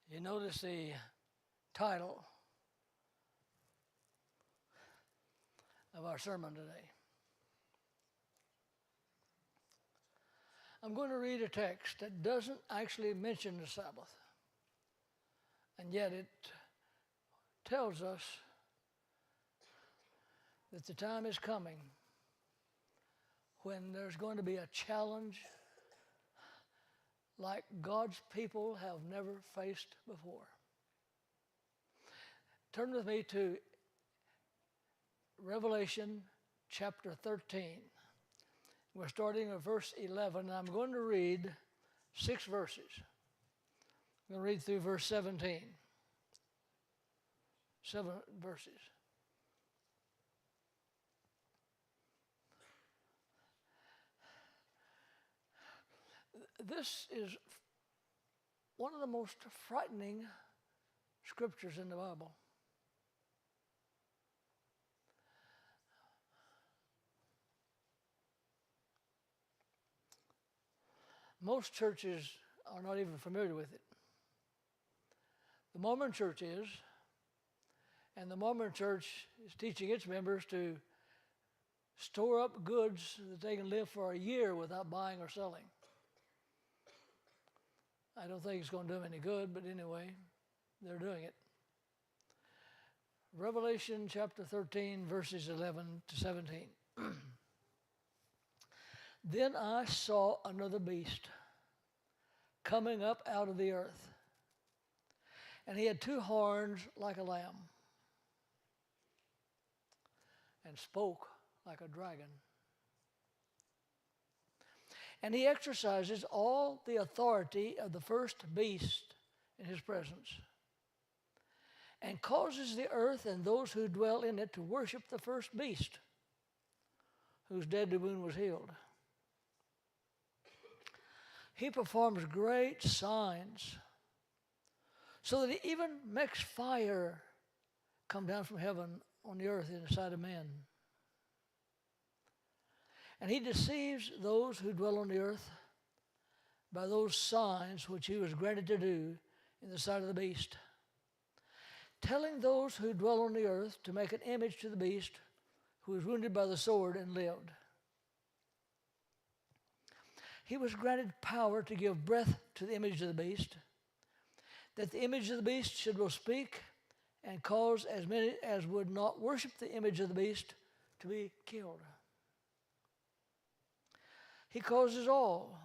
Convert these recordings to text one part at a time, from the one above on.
You notice the title of our sermon today. I'm going to read a text that doesn't actually mention the Sabbath, and yet it tells us that the time is coming when there's going to be a challenge like God's people have never faced before. Turn with me to Revelation chapter 13. We're starting at verse 11, and I'm going to read 6 verses. I'm going to read through verse 17. 7 verses. This is one of the most frightening scriptures in the Bible. Most churches are not even familiar with it. The Mormon church is, and the Mormon church is teaching its members to store up goods that they can live for a year without buying or selling. I don't think it's going to do them any good, but anyway, they're doing it. Revelation chapter 13, verses 11 to 17. Then I saw another beast coming up out of the earth, and he had 2 horns like a lamb, and spoke like a dragon. And he exercises all the authority of the first beast in his presence, and causes the earth and those who dwell in it to worship the first beast, whose deadly wound was healed. He performs great signs, so that he even makes fire come down from heaven on the earth in the sight of men. And he deceives those who dwell on the earth by those signs which he was granted to do in the sight of the beast, telling those who dwell on the earth to make an image to the beast who was wounded by the sword and lived. He was granted power to give breath to the image of the beast, that the image of the beast should both speak and cause as many as would not worship the image of the beast to be killed. He causes all,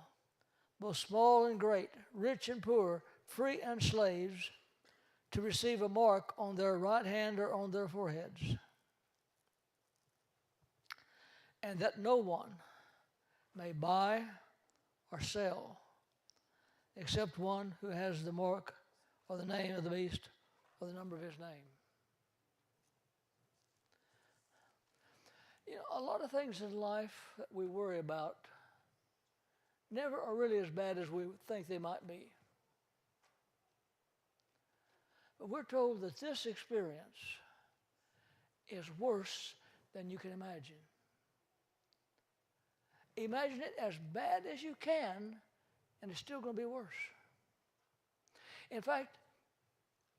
both small and great, rich and poor, free and slaves, to receive a mark on their right hand or on their foreheads, and that no one may buy or sell except one who has the mark or the name of the beast or the number of his name. You know, a lot of things in life that we worry about never are really as bad as we think they might be. But we're told that this experience is worse than you can imagine. Imagine it as bad as you can, and it's still going to be worse. In fact,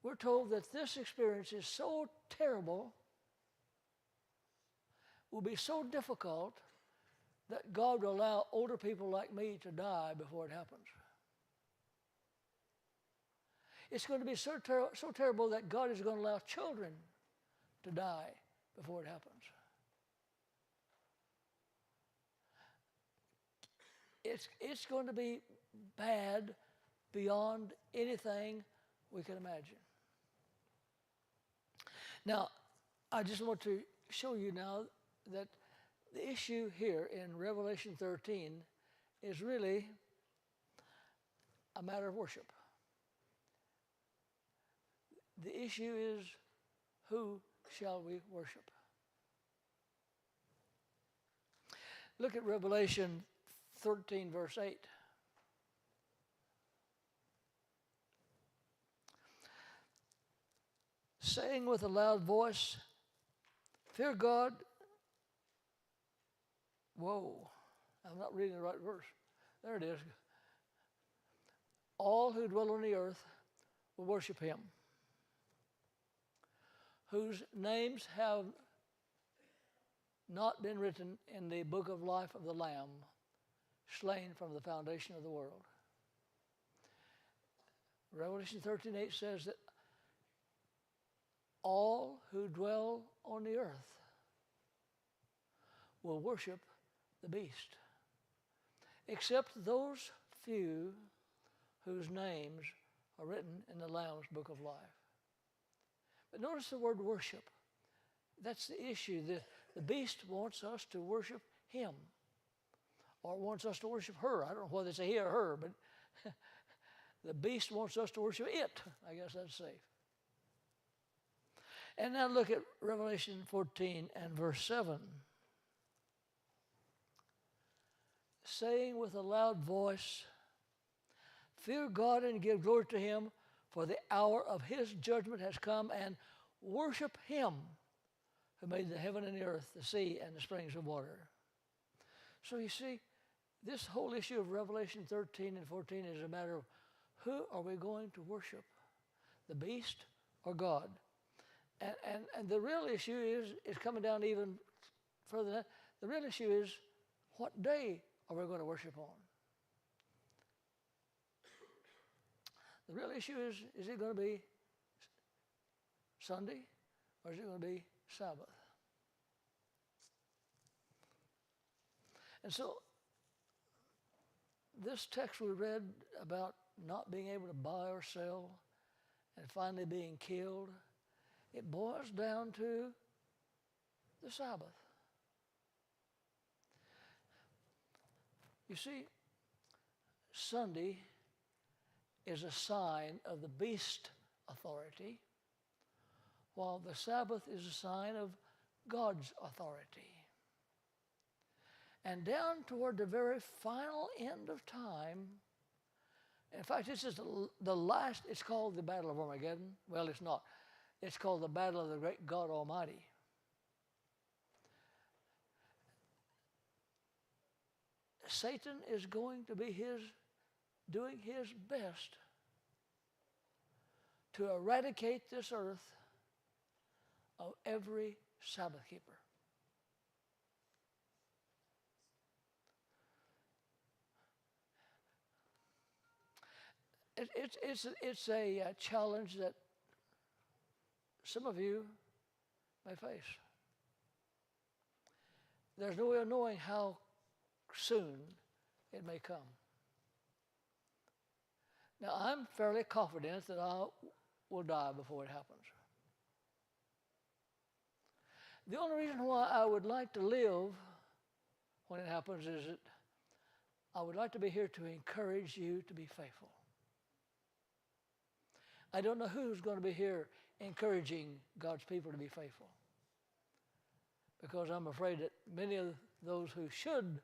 we're told that this experience is so terrible, will be so difficult, that God will allow older people like me to die before it happens. It's going to be so terrible that God is going to allow children to die before it happens. It's going to be bad beyond anything we can imagine. Now, I just want to show you now that the issue here in Revelation 13 is really a matter of worship. The issue is, who shall we worship? Look at Revelation 13, verse 8. Saying with a loud voice, fear God. Whoa, I'm not reading the right verse. There it is. All who dwell on the earth, will worship him, whose names have not been written in the book of life of the Lamb, slain from the foundation of the world. Revelation 13:8 says that all who dwell on the earth will worship the beast, except those few whose names are written in the Lamb's book of life. But notice the word worship. That's the issue. The beast wants us to worship him, or wants us to worship her. I don't know whether it's a he or her, but the beast wants us to worship it. I guess that's safe. And now look at Revelation 14 and verse 7. Saying with a loud voice, fear God and give glory to him, for the hour of his judgment has come, and worship him who made the heaven and the earth, the sea, and the springs of water. So you see, this whole issue of Revelation 13 and 14 is a matter of who are we going to worship, the beast or God? And the real issue is coming down even further than that. The real issue is, what day are we going to worship on? The real issue is it going to be Sunday or is it going to be Sabbath? And so this text we read about not being able to buy or sell and finally being killed, it boils down to the Sabbath. You see, Sunday is a sign of the beast authority, while the Sabbath is a sign of God's authority. And down toward the very final end of time, in fact, this is the last, it's called the Battle of Armageddon. Well, it's not. It's called the Battle of the Great God Almighty. Satan is going to be doing his best to eradicate this earth of every Sabbath keeper. It's a challenge that some of you may face. There's no way of knowing how soon it may come. Now, I'm fairly confident that I will die before it happens. The only reason why I would like to live when it happens is that I would like to be here to encourage you to be faithful. I don't know who's going to be here encouraging God's people to be faithful, because I'm afraid that many of those who should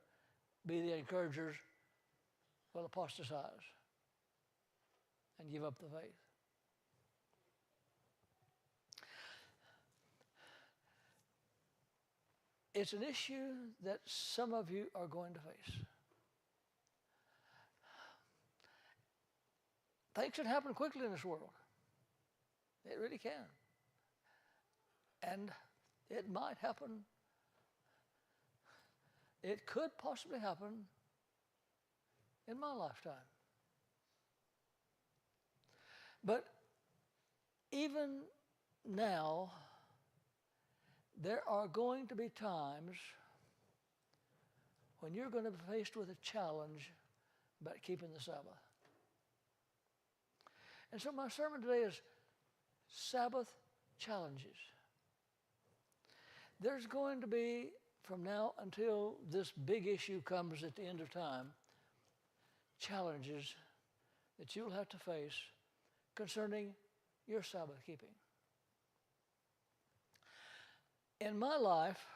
be the encouragers will apostatize and give up the faith. It's an issue that some of you are going to face. Things can happen quickly in this world. It really can. And it might happen. It could possibly happen in my lifetime. But even now, there are going to be times when you're going to be faced with a challenge about keeping the Sabbath. And so my sermon today is Sabbath Challenges. There's going to be, from now until this big issue comes at the end of time, challenges that you'll have to face concerning your Sabbath keeping. In my life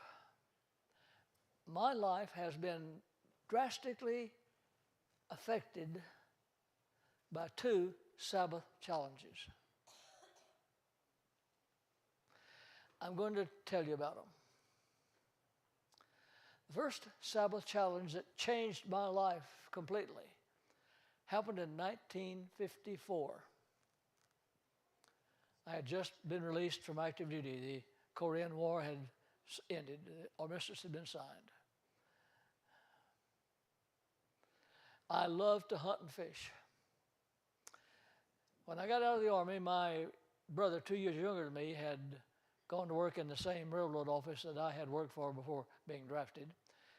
has been drastically affected by two Sabbath challenges. I'm going to tell you about them. The first Sabbath challenge that changed my life completely happened in 1954. I had just been released from active duty. The Korean War had ended. The armistice had been signed. I loved to hunt and fish. When I got out of the Army, my brother, 2 years younger than me, had gone to work in the same railroad office that I had worked for before being drafted.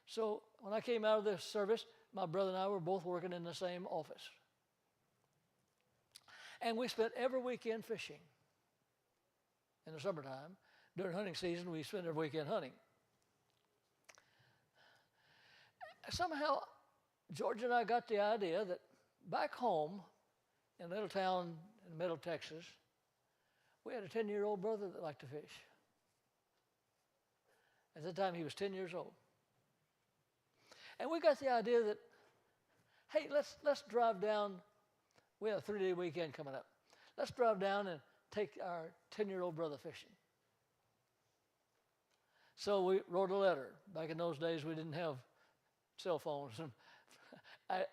So when I came out of the service, my brother and I were both working in the same office. And we spent every weekend fishing in the summertime. During hunting season, we spent every weekend hunting. Somehow, George and I got the idea that back home in a little town in the middle of Texas, we had a 10-year-old brother that liked to fish. At the time, he was 10 years old. And we got the idea that, hey, let's drive down. We have a 3-day weekend coming up. Let's drive down and take our 10-year-old brother fishing. So we wrote a letter. Back in those days, we didn't have cell phones and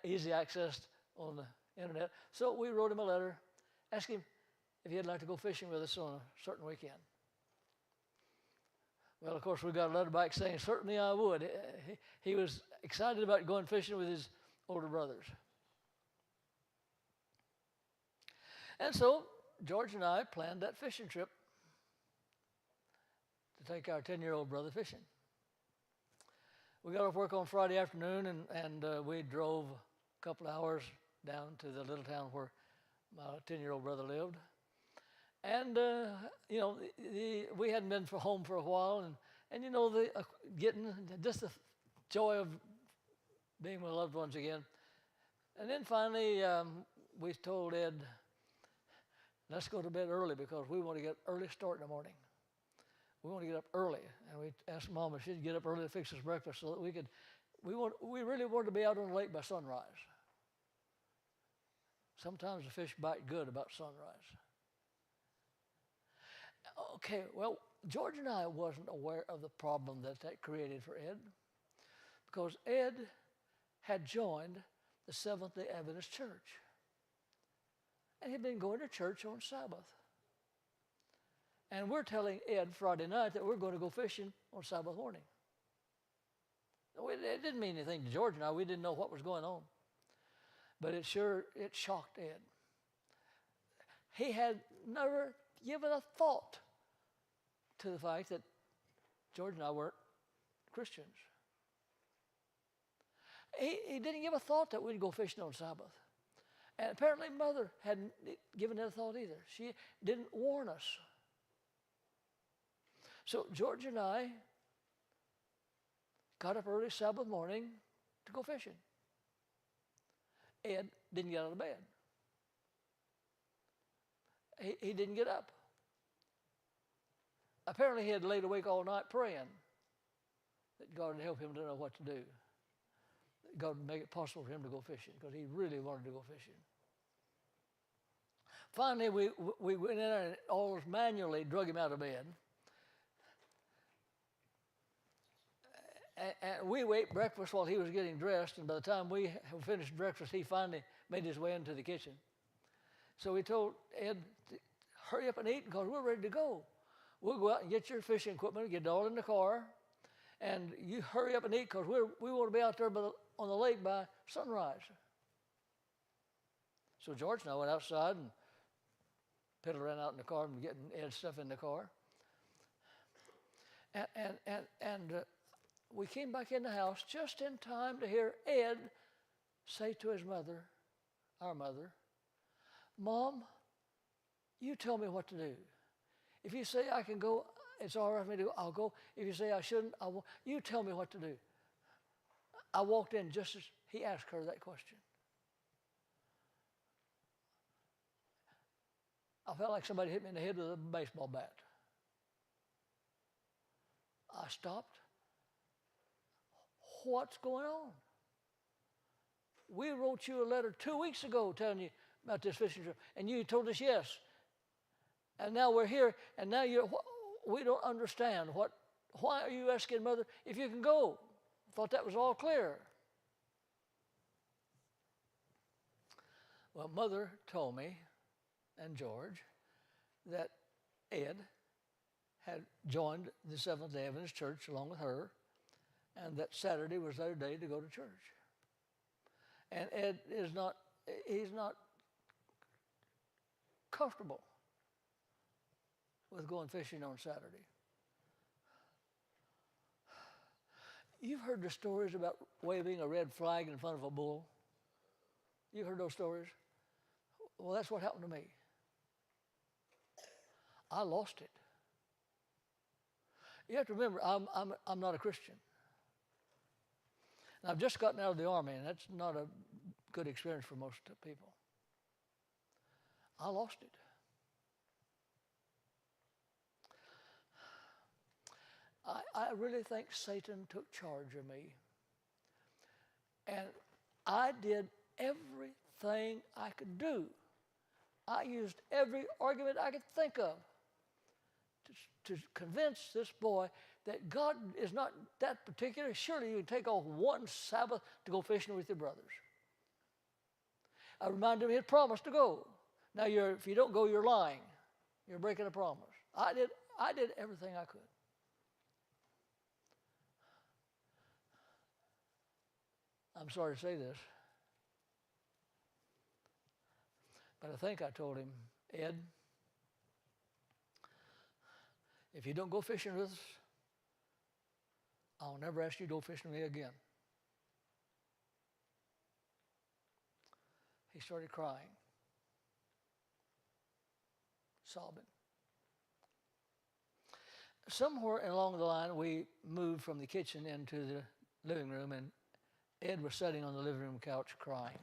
easy access on the internet. So we wrote him a letter, asking him if he'd like to go fishing with us on a certain weekend. Well, of course, we got a letter back saying, certainly I would. He was excited about going fishing with his older brothers. And so George and I planned that fishing trip to take our 10-year-old brother fishing. We got off work on Friday afternoon, and we drove a couple of hours down to the little town where my 10-year-old brother lived. And, we hadn't been home for a while, and getting just the joy of being with loved ones again. And then finally, we told Ed, let's go to bed early because we want to get early start in the morning. We want to get up early. And we asked Mom if she'd get up early to fix us breakfast so that we really wanted to be out on the lake by sunrise. Sometimes the fish bite good about sunrise. Okay, well, George and I wasn't aware of the problem that created for Ed because Ed had joined the Seventh-day Adventist Church. And he'd been going to church on Sabbath. And we're telling Ed Friday night that we're going to go fishing on Sabbath morning. It didn't mean anything to George and I. We didn't know what was going on. But it shocked Ed. He had never given a thought to the fact that George and I weren't Christians. He didn't give a thought that we'd go fishing on Sabbath. And apparently Mother hadn't given it a thought either. She didn't warn us. So George and I got up early Sabbath morning to go fishing. Ed didn't get out of bed. He didn't get up. Apparently he had laid awake all night praying that God would help him to know what to do. That God would make it possible for him to go fishing because he really wanted to go fishing. Finally, we went in there and almost manually drug him out of bed. And we ate breakfast while he was getting dressed, and by the time we finished breakfast, he finally made his way into the kitchen. So we told Ed to hurry up and eat because we're ready to go. We'll go out and get your fishing equipment, get it all in the car, and you hurry up and eat because we want to be out there on the lake by sunrise. So George and I went outside and piddled around out in the car and getting Ed's stuff in the car. And we came back in the house just in time to hear Ed say to his mother, our mother, Mom, you tell me what to do. If you say I can go, it's all right for me to go, I'll go. If you say I shouldn't, I won't. You tell me what to do. I walked in just as he asked her that question. I felt like somebody hit me in the head with a baseball bat. I stopped. What's going on? We wrote you a letter 2 weeks ago telling you about this fishing trip, and you told us yes. And now we're here, and now we don't understand. Why are you asking Mother if you can go? I thought that was all clear. Well, Mother told me, and George, that Ed had joined the Seventh-day Adventist Church along with her, and that Saturday was their day to go to church. And Ed he's not comfortable with going fishing on Saturday. You've heard the stories about waving a red flag in front of a bull. You've heard those stories? Well, that's what happened to me. I lost it. You have to remember, I'm not a Christian. And I've just gotten out of the Army, and that's not a good experience for most people. I lost it. I really think Satan took charge of me. And I did everything I could do. I used every argument I could think of to convince this boy that God is not that particular. Surely you can take off one Sabbath to go fishing with your brothers. I reminded him he had promised to go. Now, if you don't go, you're lying. You're breaking a promise. I did everything I could. I'm sorry to say this, but I think I told him, Ed, if you don't go fishing with us, I'll never ask you to go fishing with me again. He started crying, sobbing. Somewhere along the line, we moved from the kitchen into the living room, and Ed was sitting on the living room couch crying.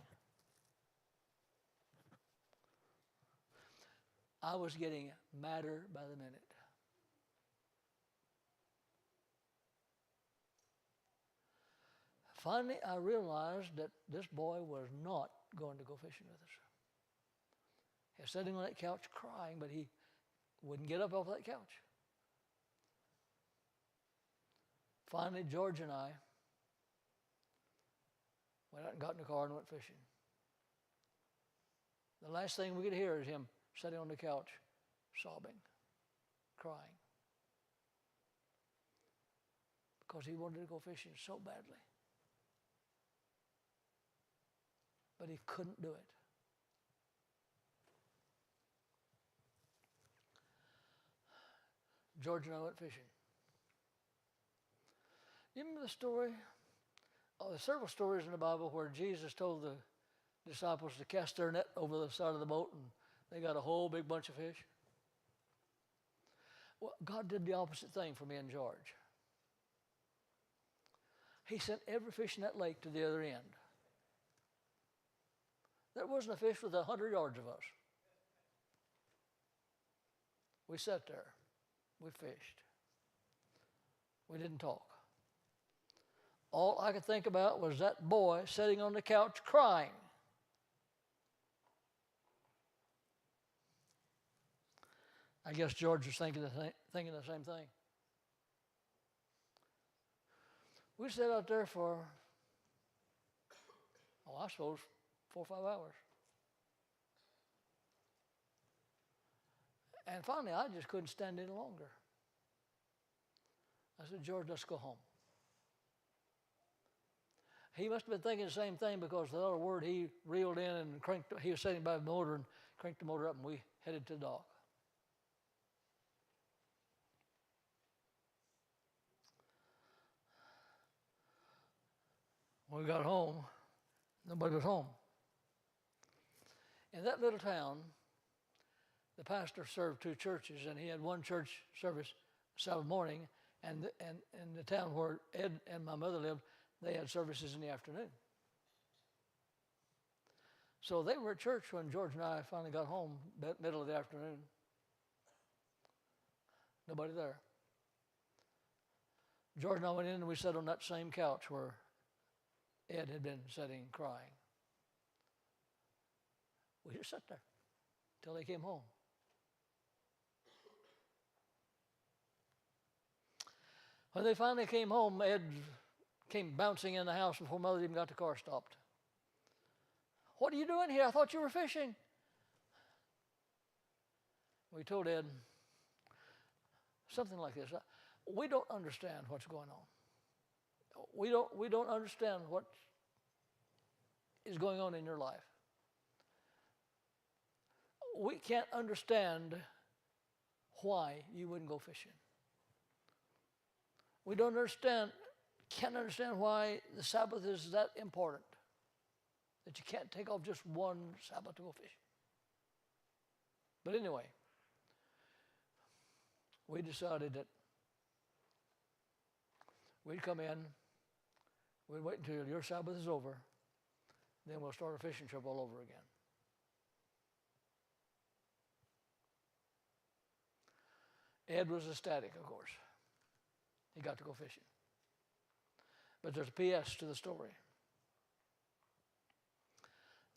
I was getting madder by the minute. Finally, I realized that this boy was not going to go fishing with us. He was sitting on that couch crying, but he wouldn't get up off that couch. Finally, George and I went out and got in the car and went fishing. The last thing we could hear is him sitting on the couch, sobbing, crying, because he wanted to go fishing so badly. But he couldn't do it. George and I went fishing. You remember the story? Oh, there's several stories in the Bible where Jesus told the disciples to cast their net over the side of the boat, and they got a whole big bunch of fish. Well, God did the opposite thing for me and George. He sent every fish in that lake to the other end. There wasn't a fish within 100 yards of us. We sat there. We fished. We didn't talk. All I could think about was that boy sitting on the couch crying. I guess George was thinking the same thing. We sat out there for, I suppose, 4 or 5 hours. And finally, I just couldn't stand any longer. I said, George, let's go home. He must have been thinking the same thing, because the other word, he reeled in and he was sitting by the motor and cranked the motor up, and we headed to the dock. When we got home, nobody was home. In that little town, the pastor served 2 churches, and he had one church service Sabbath morning, and in the town where Ed and my mother lived, they had services in the afternoon. So they were at church when George and I finally got home, middle of the afternoon. Nobody there. George and I went in, and we sat on that same couch where Ed had been sitting crying. We just sat there till they came home. When they finally came home, Ed came bouncing in the house before Mother even got the car stopped. What are you doing here? I thought you were fishing. We told Ed something like this. We don't understand what's going on. We don't understand what is going on in your life. We can't understand why you wouldn't go fishing. We can't understand why the Sabbath is that important, that you can't take off just one Sabbath to go fishing. But anyway, we decided that we'd come in, we'd wait until your Sabbath is over, then we'll start a fishing trip all over again. Ed was ecstatic, of course. He got to go fishing. But there's a P.S. to the story.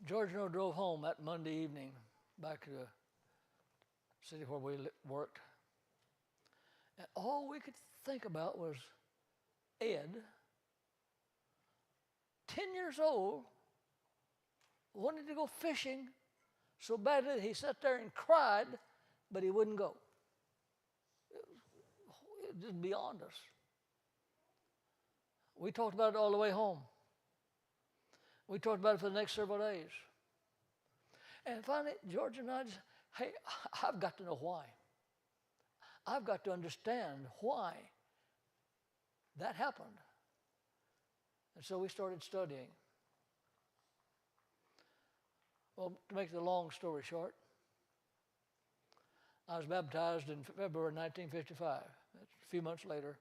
George and I drove home that Monday evening back to the city where we worked. And all we could think about was Ed, 10 years old, wanted to go fishing so badly that he sat there and cried, but he wouldn't go. It was just beyond us. We talked about it all the way home. We talked about it for the next several days. And finally, George and I just, hey, I've got to know why. I've got to understand why that happened. And so we started studying. Well, to make the long story short, I was baptized in February 1955. That's a few months later.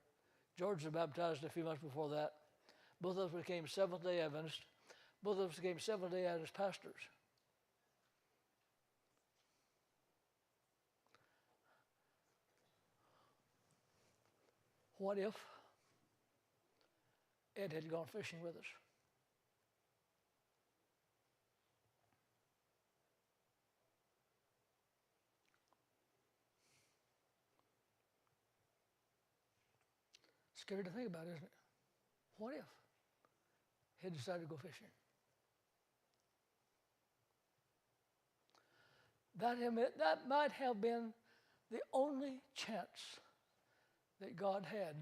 George was baptized a few months before that. Both of us became Seventh-day Adventists. Both of us became Seventh-day Adventist pastors. What if Ed had gone fishing with us? Scary to think about, isn't it? What if he decided to go fishing? That might have been the only chance that God had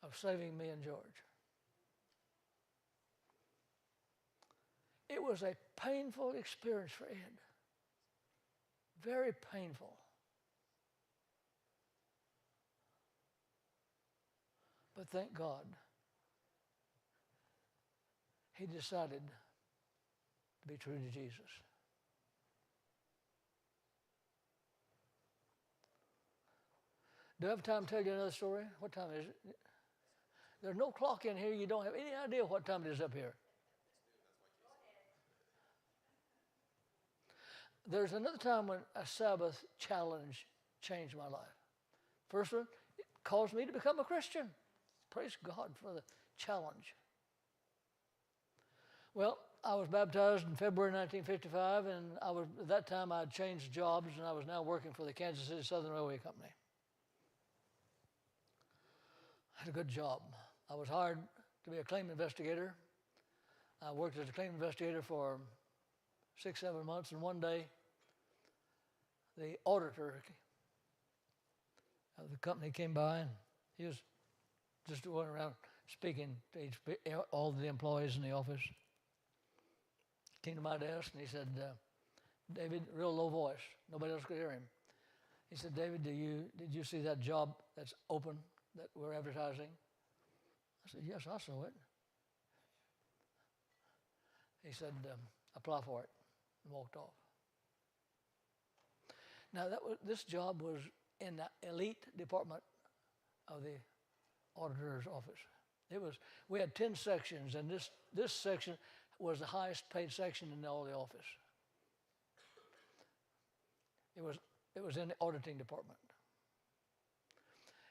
of saving me and George. It was a painful experience for Ed. Very painful. But thank God, he decided to be true to Jesus. Do I have time to tell you another story? What time is it? There's no clock in here. You don't have any idea what time it is up here. There's another time when a Sabbath challenge changed my life. First one, it caused me to become a Christian. Praise God for the challenge. Well, I was baptized in February 1955, and at that time I had changed jobs, and I was now working for the Kansas City Southern Railway Company. I had a good job. I was hired to be a claim investigator. I worked as a claim investigator for 6-7 months, and one day the auditor of the company came by, and he was just going around speaking to all the employees in the office. Came to my desk and he said, David, real low voice, nobody else could hear him. He said, David, did you see that job that's open that we're advertising? I said, yes, I saw it. He said, apply for it, and walked off. Now, this job was in the elite department of the auditor's office. We had 10 sections, and this section was the highest paid section in all the office. It was in the auditing department.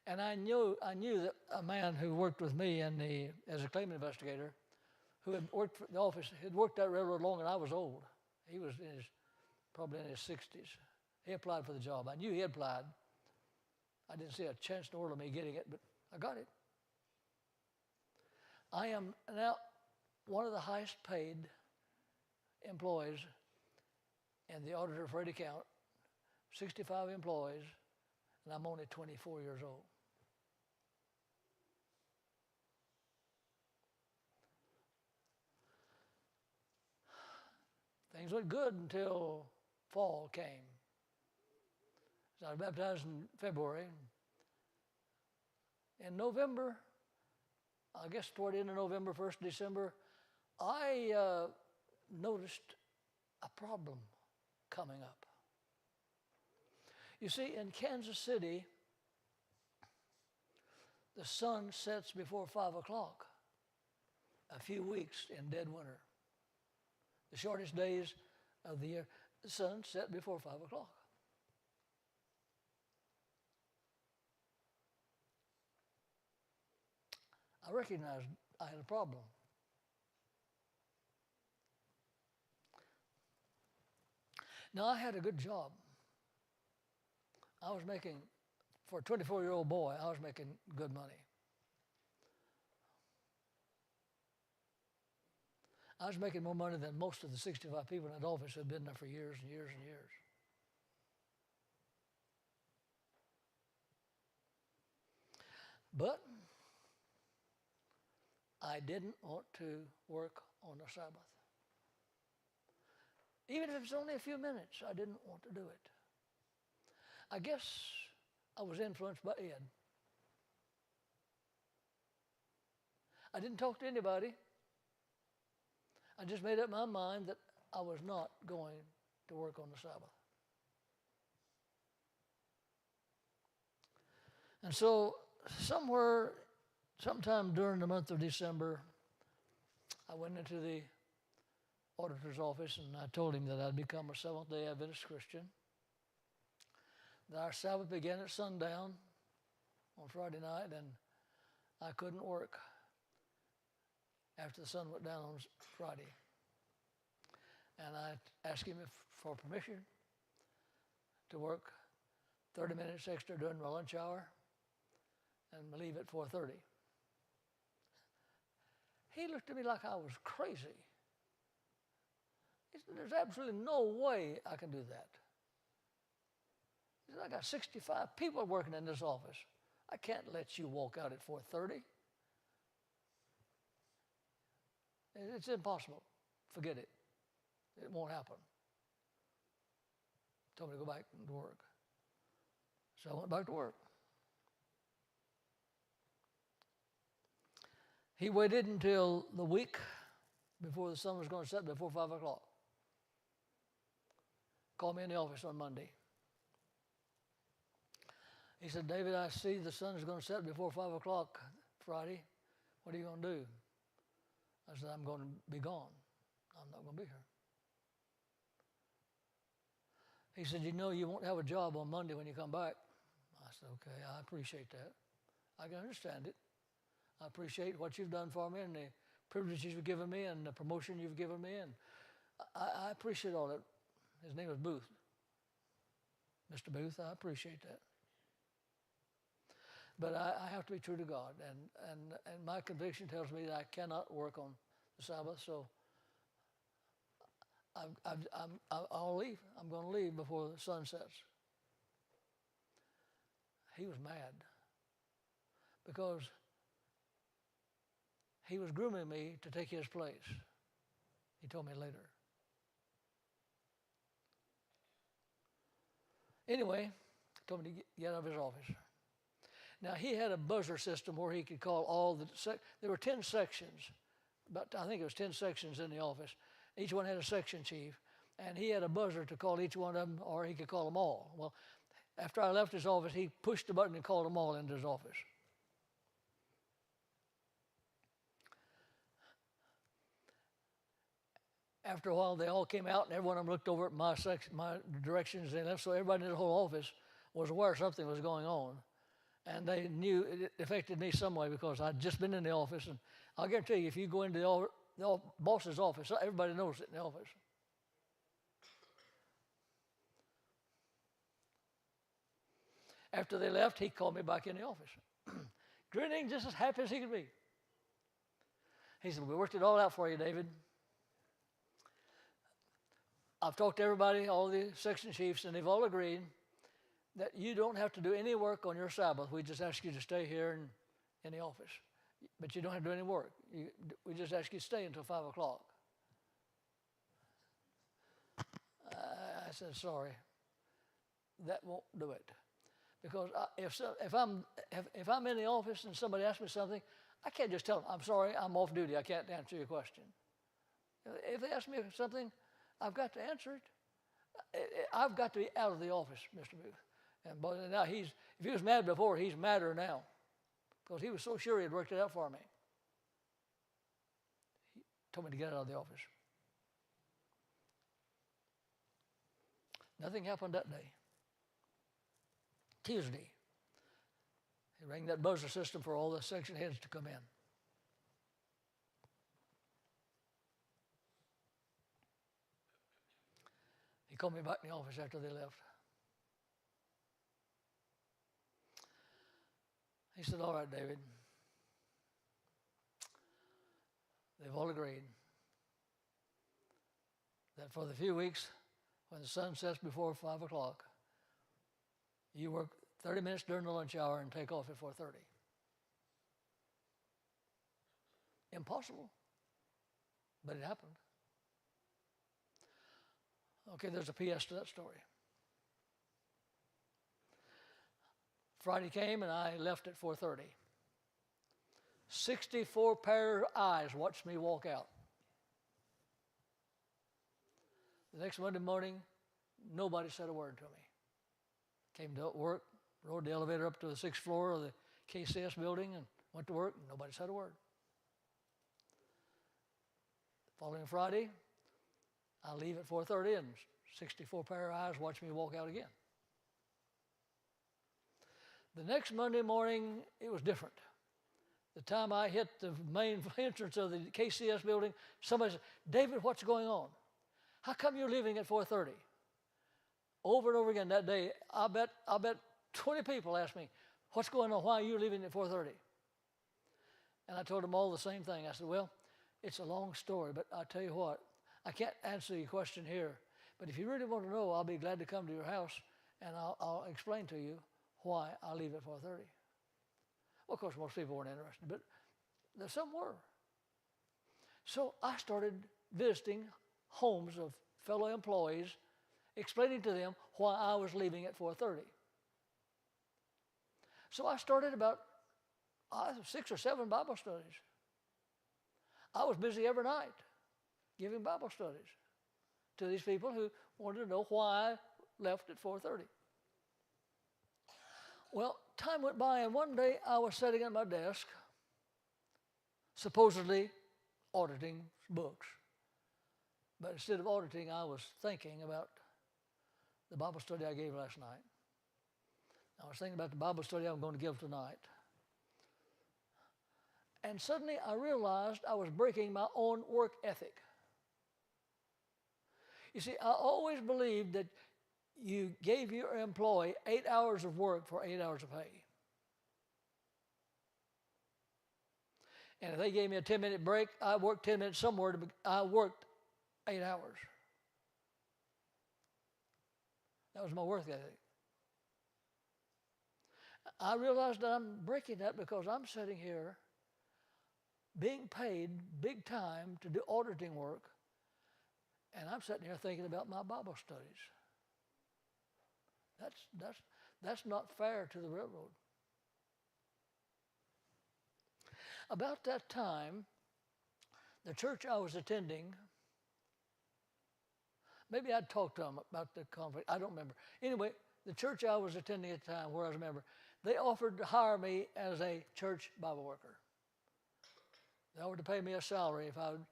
And I knew that a man who worked with me as a claim investigator, who had worked for the office, had worked that railroad long, and I was old. He was probably in his 60s. He applied for the job. I knew he had applied. I didn't see a chance in the world of me getting it, but I got it. I am now one of the highest paid employees in the auditor for Eddy Count, 65 employees, and I'm only 24 years old. Things went good until fall came. So I was baptized in February. In November, I guess toward the end of November, 1st December, I noticed a problem coming up. You see, in Kansas City, the sun sets before 5 o'clock a few weeks in dead winter. The shortest days of the year, the sun set before 5 o'clock. I recognized I had a problem. Now, I had a good job. I was making, for a 24-year-old boy, I was making good money. I was making more money than most of the 65 people in that office who had been there for years and years and years. But I didn't want to work on the Sabbath. Even if it was only a few minutes, I didn't want to do it. I guess I was influenced by Ed. I didn't talk to anybody. I just made up my mind that I was not going to work on the Sabbath. And so sometime during the month of December, I went into the auditor's office and I told him that I'd become a Seventh-day Adventist Christian, that our Sabbath began at sundown on Friday night, and I couldn't work after the sun went down on Friday. And I asked him for permission to work 30 minutes extra during my lunch hour and leave at 4:30. He looked at me like I was crazy. He said, "There's absolutely no way I can do that." He said, "I got 65 people working in this office. I can't let you walk out at 4:30. It's impossible. Forget it. It won't happen." Told me to go back to work. So I went back to work. He waited until the week before the sun was going to set, before 5 o'clock. Called me in the office on Monday. He said, "David, I see the sun is going to set before 5 o'clock Friday. What are you going to do?" I said, "I'm going to be gone. I'm not going to be here." He said, "You know you won't have a job on Monday when you come back." I said, "Okay, I appreciate that. I can understand it. I appreciate what you've done for me and the privileges you've given me and the promotion you've given me, and I appreciate all that." His name was Booth. Mr. Booth, I appreciate that. But I have to be true to God, and my conviction tells me that I cannot work on the Sabbath, so I'll leave. I'm going to leave before the sun sets. He was mad because he was grooming me to take his place. He told me later. Anyway, told me to get out of his office. Now, he had a buzzer system where he could call all the, there were 10 sections, I think it was 10 sections in the office. Each one had a section chief, and he had a buzzer to call each one of them, or he could call them all. Well, after I left his office, he pushed the button and called them all into his office. After a while, they all came out, and every one of them looked over at my directions they left, so everybody in the whole office was aware something was going on. And they knew it affected me some way because I'd just been in the office, and I'll guarantee you, if you go into the boss's office, everybody knows it in the office. After they left, he called me back in the office, grinning just as happy as he could be. He said, "We worked it all out for you, David. I've talked to everybody, all the section chiefs, and they've all agreed that you don't have to do any work on your Sabbath. We just ask you to stay here in the office. But you don't have to do any work. We just ask you to stay until 5 o'clock. I said, sorry, that won't do it. Because if I'm in the office and somebody asks me something, I can't just tell them, I'm sorry, I'm off duty, I can't answer your question. If they ask me something, I've got to answer it. I've got to be out of the office, Mr. Booth. And boy, now if he was mad before, he's madder now. Because he was so sure he had worked it out for me. He told me to get out of the office. Nothing happened that day. Tuesday, he rang that buzzer system for all the section heads to come in. He called me back in the office after they left. He said, all right, David, they've all agreed that for the few weeks when the sun sets before 5 o'clock, you work 30 minutes during the lunch hour and take off at 4:30. Impossible, but it happened. Okay, there's a PS to that story. Friday came and I left at 4:30. 64 pair of eyes watched me walk out. The next Monday morning, nobody said a word to me. Came to work, rode the elevator up to the 6th floor of the KCS building and went to work, and nobody said a word. The following Friday, I leave at 4:30 and 64 pair of eyes watch me walk out again. The next Monday morning, it was different. The time I hit the main entrance of the KCS building, somebody said, David, what's going on? How come you're leaving at 4:30? Over and over again that day, I bet 20 people asked me, what's going on? Why are you leaving at 4:30? And I told them all the same thing. I said, well, it's a long story, but I'll tell you what, I can't answer your question here, but if you really want to know, I'll be glad to come to your house and I'll explain to you why I leave at 4:30. Well, of course, most people weren't interested, but some were. So I started visiting homes of fellow employees, explaining to them why I was leaving at 4:30. So I started about 6 or 7 Bible studies. I was busy every night giving Bible studies to these people who wanted to know why I left at 4:30. Well, time went by, and one day I was sitting at my desk, supposedly auditing books. But instead of auditing, I was thinking about the Bible study I gave last night. I was thinking about the Bible study I'm going to give tonight. And suddenly I realized I was breaking my own work ethic. You see, I always believed that you gave your employee 8 hours of work for 8 hours of pay. And if they gave me a 10-minute break, I worked 10 minutes somewhere. I worked 8 hours. That was my work ethic. I realized that I'm breaking that because I'm sitting here being paid big time to do auditing work, and I'm sitting here thinking about my Bible studies. That's not fair to the railroad. About that time, the church I was attending, maybe I'd talked to them about the conflict. I don't remember. Anyway, the church I was attending at the time, where I was a member, they offered to hire me as a church Bible worker. They offered to pay me a salary if I would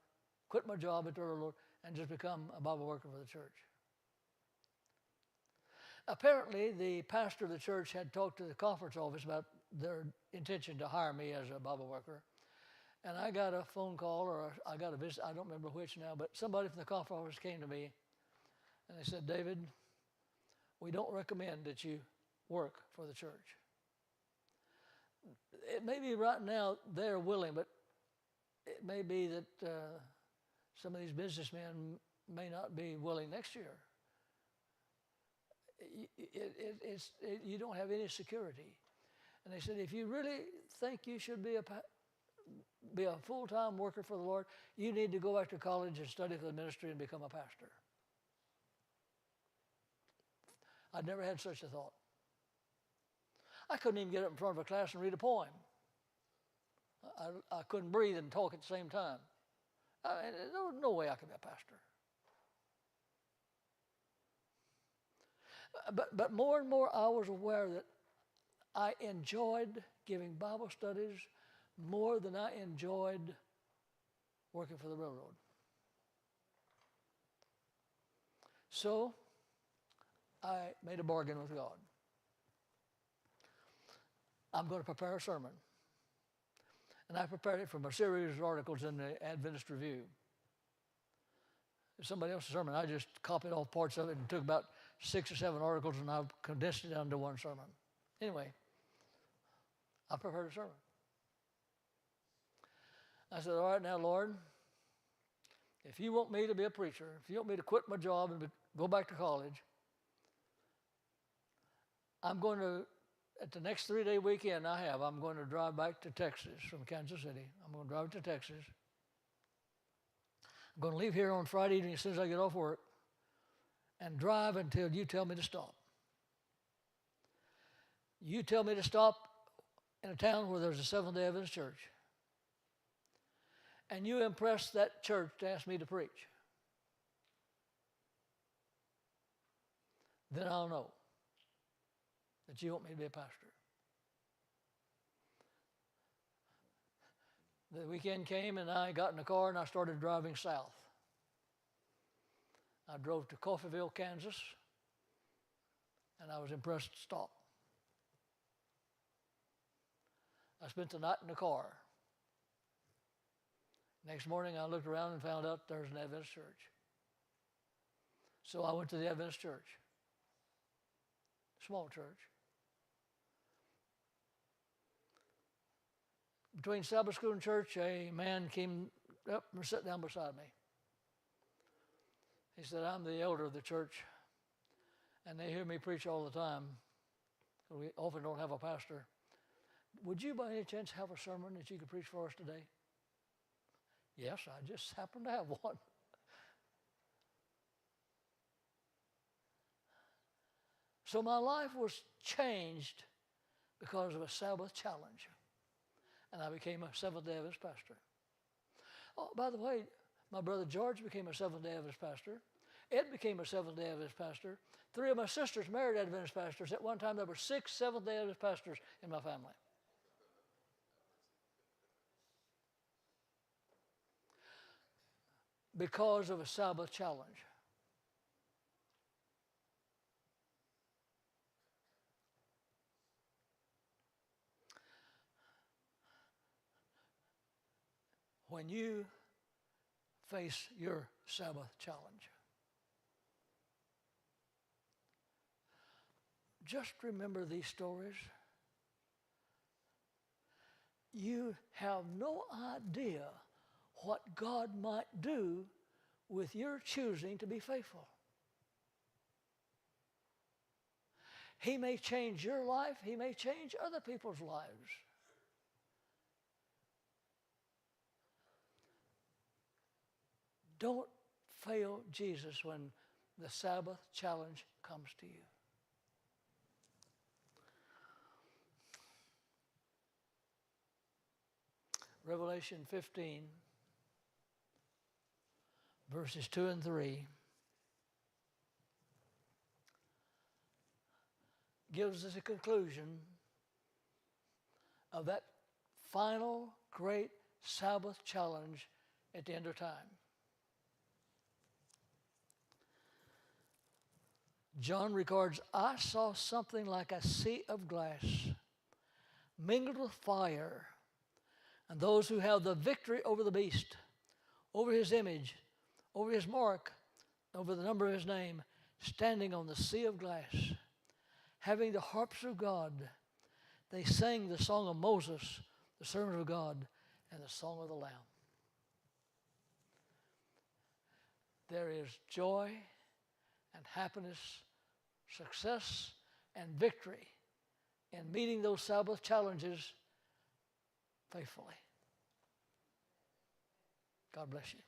quit my job at the railroad and just become a Bible worker for the church. Apparently, the pastor of the church had talked to the conference office about their intention to hire me as a Bible worker. And I got a phone call, or I got a visit, I don't remember which now, but somebody from the conference office came to me and they said, David, we don't recommend that you work for the church. It may be right now they're willing, but it may be that some of these businessmen may not be willing next year. you don't have any security. And they said, if you really think you should be a full-time worker for the Lord, you need to go back to college and study for the ministry and become a pastor. I'd never had such a thought. I couldn't even get up in front of a class and read a poem. I couldn't breathe and talk at the same time. There was no way I could be a pastor. But more and more I was aware that I enjoyed giving Bible studies more than I enjoyed working for the railroad. So I made a bargain with God. I'm going to prepare a sermon. And I prepared it from a series of articles in the Adventist Review. It's somebody else's sermon. I just copied off parts of it and took about 6 or 7 articles and I condensed it down to one sermon. Anyway, I prepared a sermon. I said, all right now, Lord, if you want me to be a preacher, if you want me to quit my job and go back to college, I'm going to, at the next 3-day weekend I'm going to drive back to Texas from Kansas City. I'm going to drive to Texas. I'm going to leave here on Friday evening as soon as I get off work and drive until you tell me to stop. You tell me to stop in a town where there's a Seventh-day Adventist church. And you impress that church to ask me to preach. Then I'll know that you want me to be a pastor. The weekend came and I got in the car and I started driving south. I drove to Coffeyville, Kansas, and I was impressed to stop. I spent the night in the car. Next morning I looked around and found out there was an Adventist church. So I went to the Adventist church. Small church. Between Sabbath school and church, a man came up and sat down beside me. He said, I'm the elder of the church, and they hear me preach all the time. We often don't have a pastor. Would you by any chance have a sermon that you could preach for us today? Yes, I just happen to have one. So my life was changed because of a Sabbath challenge. And I became a Seventh-day Adventist pastor. Oh, by the way, my brother George became a Seventh-day Adventist pastor. Ed became a Seventh-day Adventist pastor. 3 of my sisters married Adventist pastors. At one time, there were 6 Seventh-day Adventist pastors in my family. Because of a Sabbath challenge. When you face your Sabbath challenge, just remember these stories. You have no idea what God might do with your choosing to be faithful. He may change your life. He may change other people's lives. Don't fail Jesus when the Sabbath challenge comes to you. Revelation 15, verses 2 and 3 gives us a conclusion of that final great Sabbath challenge at the end of time. John records, I saw something like a sea of glass mingled with fire, and those who have the victory over the beast, over his image, over his mark, over the number of his name, standing on the sea of glass, having the harps of God. They sang the song of Moses, the servant of God, and the song of the Lamb. There is joy and happiness success and victory in meeting those Sabbath challenges faithfully. God bless you.